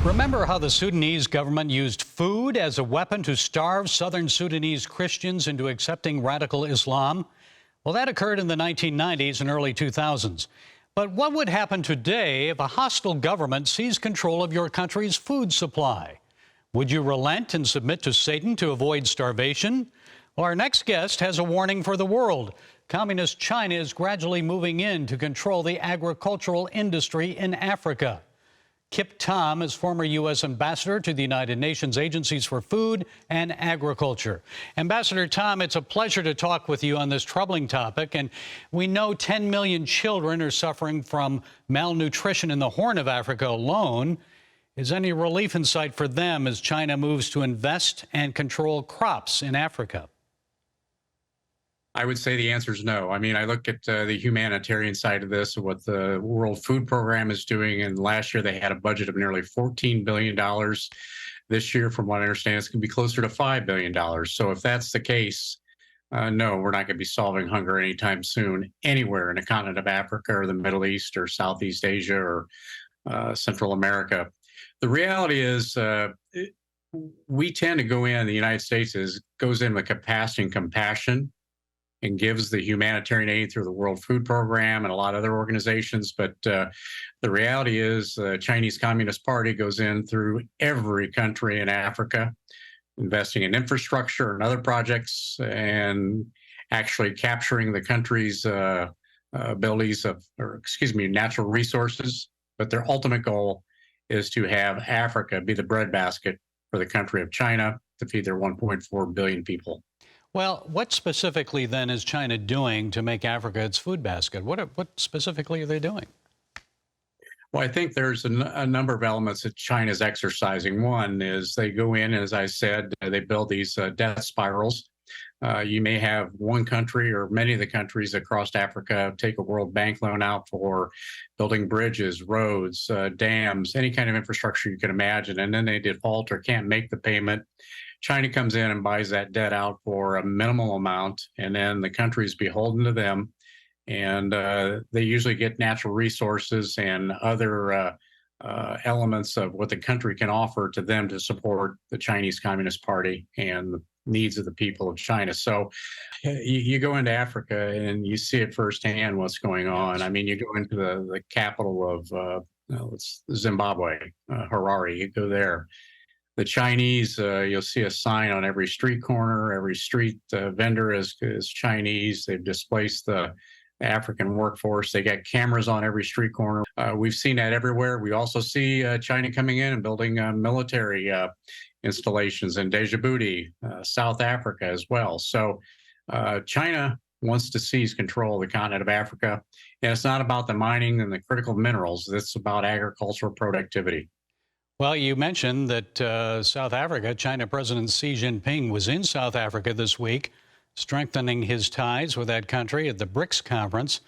Remember how the Sudanese government used food as a weapon to starve southern Sudanese Christians into accepting radical Islam? Well, that occurred in the 1990s and early 2000s. But what would happen today if a hostile government seized control of your country's food supply? Would you relent and submit to Satan to avoid starvation? Well, our next guest has a warning for the world. Communist China is gradually moving in to control the agricultural industry in Africa. Kip Tom is former U.S. ambassador to the United Nations Agencies for Food and Agriculture. Ambassador Tom, it's a pleasure to talk with you on this troubling topic. And we know 10 million children are suffering from malnutrition in the Horn of Africa alone. Is any relief in sight for them as China moves to invest and control crops in Africa? I would say the answer is no. I mean, I look at the humanitarian side of this, what the World Food Program is doing, and last year they had a budget of nearly $14 billion. This year, from what I understand, it's going to be closer to $5 billion. So if that's the case, no, we're not going to be solving hunger anytime soon anywhere in the continent of Africa or the Middle East or Southeast Asia or Central America. The reality is we tend to go in, the United States goes in with capacity and compassion, and gives the humanitarian aid through the World Food Program and a lot of other organizations. But the reality is the Chinese Communist Party goes in through every country in Africa, investing in infrastructure and other projects and actually capturing the country's abilities natural resources. But their ultimate goal is to have Africa be the breadbasket for the country of China to feed their 1.4 billion people. Well, what specifically then is China doing to make Africa its food basket? What specifically are they doing? Well, I think there's a number of elements that China's exercising. One is they go in, as I said, they build these death spirals. You may have one country or many of the countries across Africa take a World Bank loan out for building bridges, roads, dams, any kind of infrastructure you can imagine, and then they default or can't make the payment. China comes in and buys that debt out for a minimal amount, and then the country is beholden to them. And they usually get natural resources and other elements of what the country can offer to them to support the Chinese Communist Party and the needs of the people of China. So you go into Africa and you see it firsthand what's going on. I mean, you go into the capital of Zimbabwe, Harare, you go there. The Chinese, you'll see a sign on every street corner. Every street vendor is Chinese. They've displaced the African workforce. They got cameras on every street corner. We've seen that everywhere. We also see China coming in and building military installations in Djibouti, South Africa as well. So China wants to seize control of the continent of Africa. And it's not about the mining and the critical minerals. It's about agricultural productivity. Well, you mentioned that South Africa, China President Xi Jinping was in South Africa this week, strengthening his ties with that country at the BRICS conference.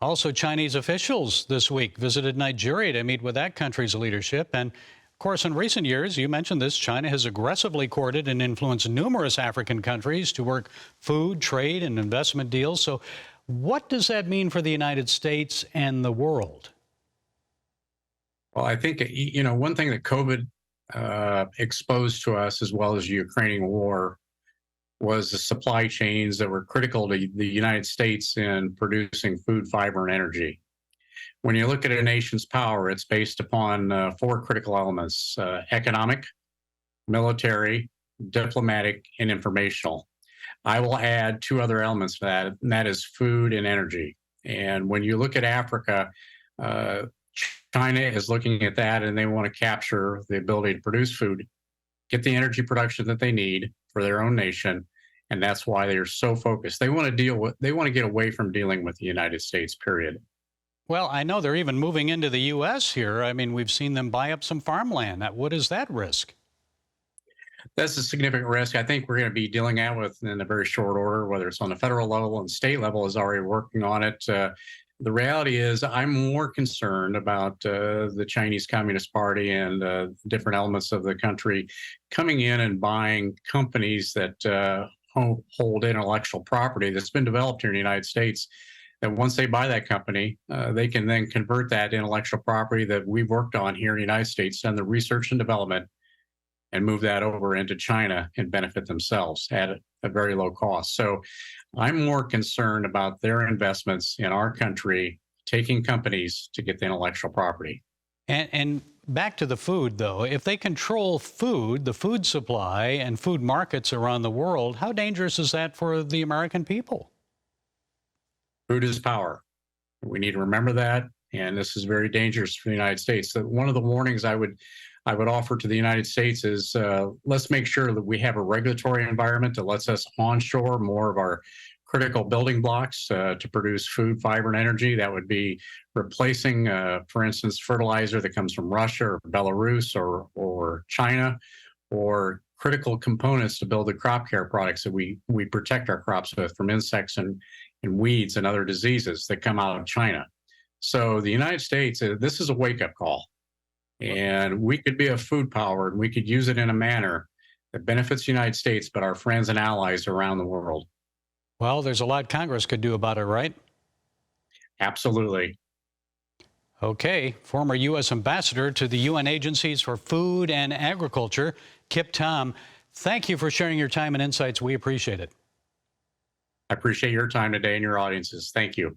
Also, Chinese officials this week visited Nigeria to meet with that country's leadership. And, of course, in recent years, you mentioned this, China has aggressively courted and influenced numerous African countries to work food, trade, and investment deals. So what does that mean for the United States and the world? Well, I think, one thing that COVID exposed to us, as well as the Ukrainian war, was the supply chains that were critical to the United States in producing food, fiber, and energy. When you look at a nation's power, it's based upon four critical elements: economic, military, diplomatic, and informational. I will add two other elements to that, and that is food and energy. And when you look at Africa, China is looking at that, and they want to capture the ability to produce food, get the energy production that they need for their own nation, and that's why they are so focused. They want to get away from dealing with the United States, period. Well, I know they're even moving into the U.S. here. I mean, we've seen them buy up some farmland. What is that risk? That's a significant risk. I think we're going to be dealing out with in a very short order, whether it's on the federal level and state level is already working on it. The reality is I'm more concerned about the Chinese Communist Party and different elements of the country coming in and buying companies that hold intellectual property that's been developed here in the United States that once they buy that company, they can then convert that intellectual property that we've worked on here in the United States, done the research and development, and move that over into China and benefit themselves at a very low cost. So I'm more concerned about their investments in our country, taking companies to get the intellectual property. And back to the food, though, if they control food, the food supply, and food markets around the world, how dangerous is that for the American people? Food is power. We need to remember that, and this is very dangerous for the United States. So one of the warnings I would offer to the United States is let's make sure that we have a regulatory environment that lets us onshore more of our critical building blocks to produce food, fiber, and energy. That would be replacing, for instance, fertilizer that comes from Russia or Belarus or China, or critical components to build the crop care products that we protect our crops with from insects and weeds and other diseases that come out of China. So the United States, this is a wake-up call. And we could be a food power, and we could use it in a manner that benefits the United States, but our friends and allies around the world. Well, there's a lot Congress could do about it, right? Absolutely. Okay. Former U.S. Ambassador to the UN Agencies for Food and Agriculture, Kip Tom, thank you for sharing your time and insights. We appreciate it. I appreciate your time today and your audiences. Thank you.